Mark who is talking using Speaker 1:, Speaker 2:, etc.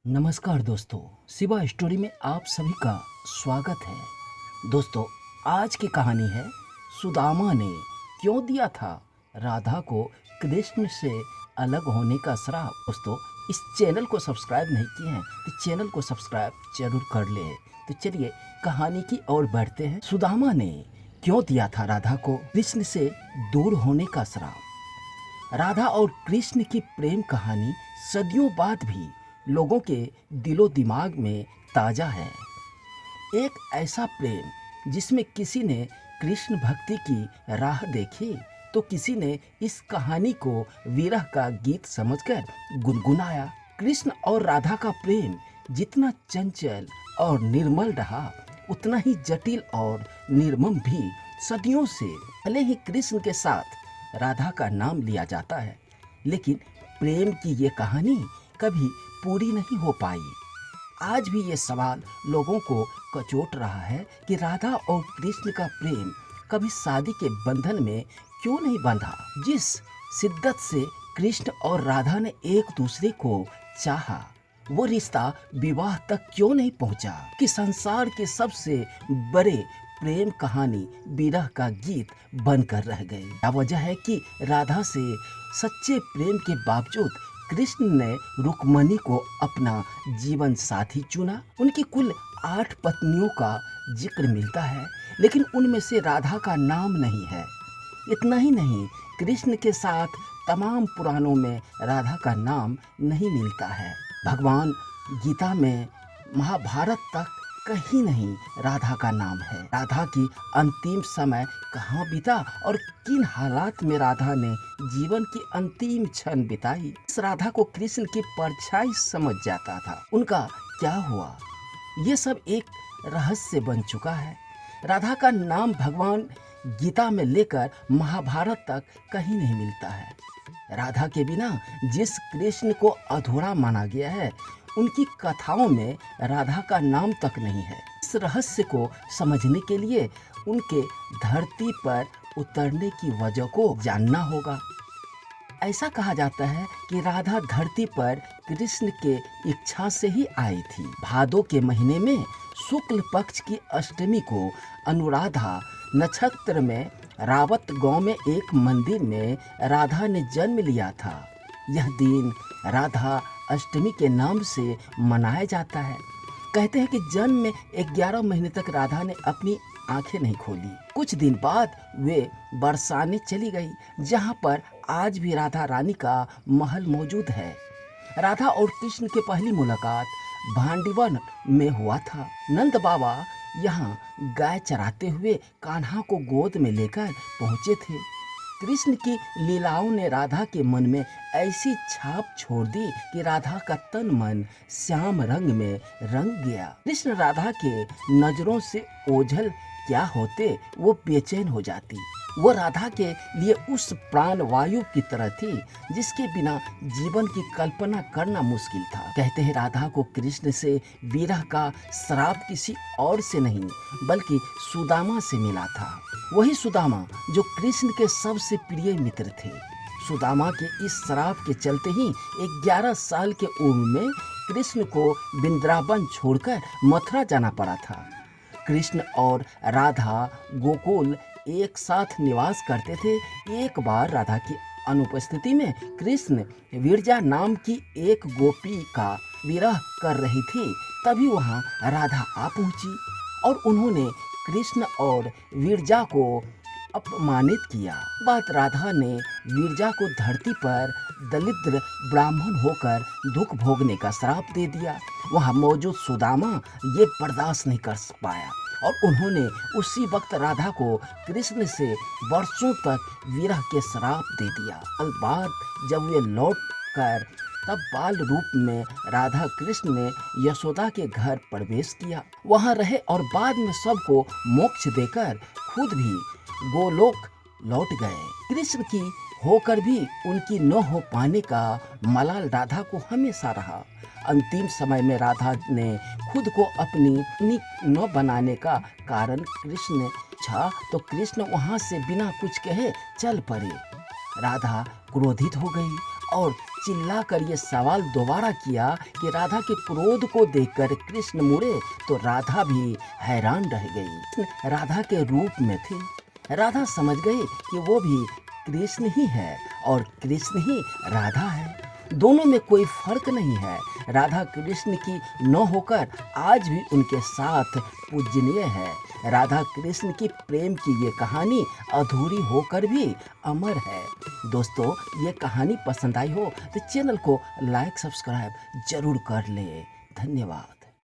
Speaker 1: नमस्कार दोस्तों, शिवा स्टोरी में आप सभी का स्वागत है। दोस्तों, आज की कहानी है सुदामा ने क्यों दिया था राधा को कृष्ण से अलग होने का श्राप। दोस्तों, इस चैनल को सब्सक्राइब नहीं किए हैं तो चैनल को सब्सक्राइब जरूर कर ले। तो चलिए कहानी की ओर बढ़ते हैं। सुदामा ने क्यों दिया था राधा को कृष्ण से दूर होने का श्राप। राधा और कृष्ण की प्रेम कहानी सदियों बाद भी लोगों के दिलो दिमाग में ताजा है। एक ऐसा प्रेम जिसमें किसी ने कृष्ण भक्ति की राह देखी तो किसी ने इस कहानी को विरह का गीत समझकर गुनगुनाया। कृष्ण और राधा का प्रेम जितना चंचल और निर्मल रहा, उतना ही जटिल और निर्मम भी। सदियों से भले ही कृष्ण के साथ राधा का नाम लिया जाता है, लेकिन प्रेम की ये कहानी कभी पूरी नहीं हो पाई। आज भी ये सवाल लोगों को कचोट रहा है कि राधा और कृष्ण का प्रेम कभी शादी के बंधन में क्यों नहीं बंधा। जिस शिद्दत से कृष्ण और राधा ने एक दूसरे को चाहा, वो रिश्ता विवाह तक क्यों नहीं पहुंचा कि संसार के सबसे बड़े प्रेम कहानी विरह का गीत बनकर रह गए। क्या वजह है कि राधा से सच्चे प्रेम के बावजूद कृष्ण ने रुक्मणी को अपना जीवन साथी चुना। उनकी कुल 8 पत्नियों का जिक्र मिलता है, लेकिन उनमें से राधा का नाम नहीं है। इतना ही नहीं, कृष्ण के साथ तमाम पुराणों में राधा का नाम नहीं मिलता है। भगवान गीता में, महाभारत तक कहीं नहीं राधा का नाम है। राधा की अंतिम समय कहाँ बीता और किन हालात में राधा ने जीवन की अंतिम क्षण बिताई, इस राधा को कृष्ण की परछाई समझ जाता था। उनका क्या हुआ, ये सब एक रहस्य बन चुका है। राधा का नाम भगवान गीता में लेकर महाभारत तक कहीं नहीं मिलता है। राधा के बिना जिस कृष्ण को अधूरा माना गया है, उनकी कथाओं में राधा का नाम तक नहीं है। इस रहस्य को समझने के लिए उनके धरती पर उतरने की वजह को जानना होगा। ऐसा कहा जाता है कि राधा धरती पर कृष्ण के इच्छा से ही आई थी। भादो के महीने में शुक्ल पक्ष की अष्टमी को अनुराधा नक्षत्र में रावत गांव में एक मंदिर में राधा ने जन्म लिया था। यह दिन राधा अष्टमी के नाम से मनाया जाता है। कहते हैं कि जन्म में 11 महीने तक राधा ने अपनी आंखें नहीं खोली। कुछ दिन बाद वे बरसाने चली गई, जहां पर आज भी राधा रानी का महल मौजूद है। राधा और कृष्ण की पहली मुलाकात भांडीवन में हुआ था। नंद बाबा यहाँ गाय चराते हुए कान्हा को गोद में लेकर पहुंचे थे। कृष्ण की लीलाओं ने राधा के मन में ऐसी छाप छोड़ दी कि राधा का तन मन श्याम रंग में रंग गया। कृष्ण राधा के नजरों से ओझल क्या होते, वो बेचैन हो जाती। वो राधा के लिए उस प्राण वायु की तरह थी जिसके बिना जीवन की कल्पना करना मुश्किल था। कहते हैं राधा को कृष्ण से विरह का श्राप किसी और से नहीं बल्कि सुदामा से मिला था। वही सुदामा जो कृष्ण के सबसे प्रिय मित्र थे। सुदामा के इस श्राप के चलते ही 11 साल के उम्र में कृष्ण को वृंदावन छोड़कर मथुरा जाना पड़ा था। कृष्ण और राधा गोकुल एक साथ निवास करते थे। एक बार राधा की अनुपस्थिति में कृष्ण विरजा नाम की एक गोपी का विरह कर रही थी। तभी वहां राधा आ पहुंची और उन्होंने कृष्ण और विरजा को अपमानित किया। बात राधा ने विरजा को धरती पर दरिद्र ब्राह्मण होकर दुख भोगने का श्राप दे दिया। वहां मौजूद सुदामा ये बर्दाश्त नहीं कर पाया और उन्होंने उसी वक्त राधा को कृष्ण से वर्षों तक विरह के श्राप दे दिया। साल बाद जब वे लौट कर तब बाल रूप में राधा कृष्ण ने यशोदा के घर प्रवेश किया। वहां रहे और बाद में सबको मोक्ष देकर खुद भी गोलोक लौट गए। कृष्ण की होकर भी उनकी न हो पाने का मलाल राधा को हमेशा रहा। अंतिम समय में राधा ने खुद को अपनी न बनाने का कारण कृष्ण छा तो कृष्ण वहां से बिना कुछ कहे चल पड़े। राधा क्रोधित हो गई और चिल्लाकर ये सवाल दोबारा किया कि राधा के क्रोध को देखकर कृष्ण मुड़े तो राधा भी हैरान रह गई। राधा के रूप में थी। राधा समझ गई कि वो भी कृष्ण ही है और कृष्ण ही राधा है। दोनों में कोई फर्क नहीं है। राधा कृष्ण की न होकर आज भी उनके साथ पूजनीय है। राधा कृष्ण की प्रेम की ये कहानी अधूरी होकर भी अमर है। दोस्तों, ये कहानी पसंद आई हो तो चैनल को लाइक सब्सक्राइब जरूर कर ले। धन्यवाद।